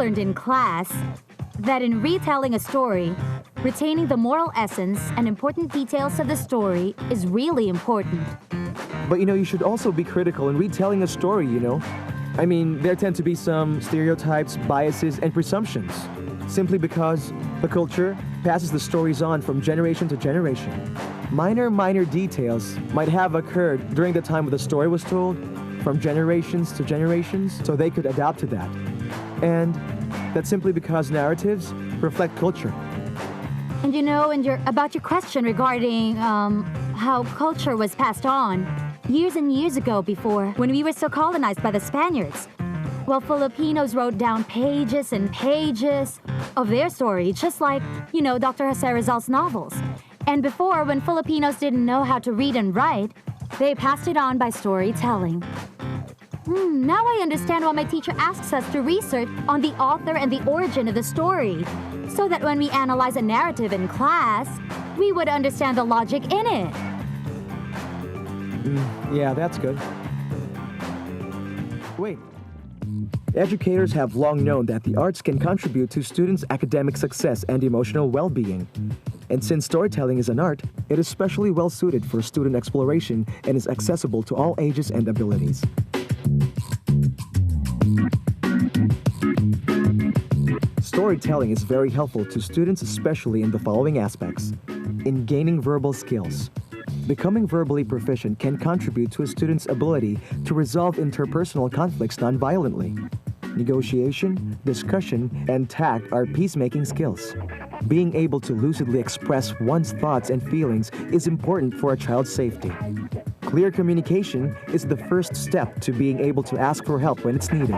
learned in class that in retelling a story, retaining the moral essence and important details of the story is really important. But you should also be critical in retelling a story. I mean, there tend to be some stereotypes, biases, and presumptions, simply because the culture passes the stories on from generation to generation. Minor details might have occurred during the time when the story was told, from generations to generations, so they could adapt to that. And that's simply because narratives reflect culture. And about your question regarding how culture was passed on, years and years ago before, when we were still colonized by the Spaniards, well, Filipinos wrote down pages and pages of their story, just like, Dr. Jose Rizal's novels. And before, when Filipinos didn't know how to read and write, they passed it on by storytelling. Now I understand why my teacher asks us to research on the author and the origin of the story, so that when we analyze a narrative in class, we would understand the logic in it. Yeah, that's good. Wait. Educators have long known that the arts can contribute to students' academic success and emotional well-being. And since storytelling is an art, it is especially well-suited for student exploration and is accessible to all ages and abilities. Storytelling is very helpful to students, especially in the following aspects. In gaining verbal skills. Becoming verbally proficient can contribute to a student's ability to resolve interpersonal conflicts nonviolently. Negotiation, discussion, and tact are peacemaking skills. Being able to lucidly express one's thoughts and feelings is important for a child's safety. Clear communication is the first step to being able to ask for help when it's needed.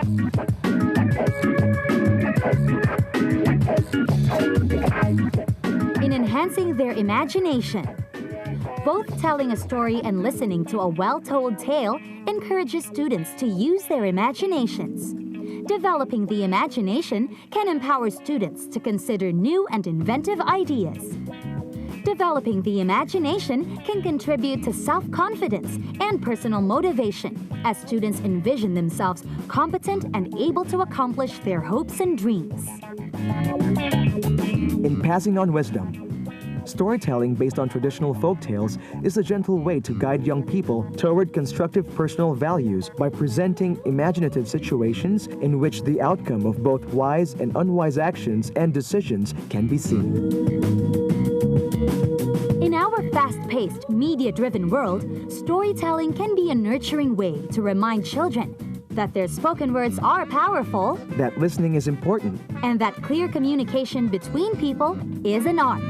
In enhancing their imagination, both telling a story and listening to a well-told tale encourages students to use their imaginations. Developing the imagination can empower students to consider new and inventive ideas. Developing the imagination can contribute to self-confidence and personal motivation as students envision themselves competent and able to accomplish their hopes and dreams. In passing on wisdom, storytelling based on traditional folk tales is a gentle way to guide young people toward constructive personal values by presenting imaginative situations in which the outcome of both wise and unwise actions and decisions can be seen. In our fast-paced, media-driven world, storytelling can be a nurturing way to remind children that their spoken words are powerful, that listening is important, and that clear communication between people is an art.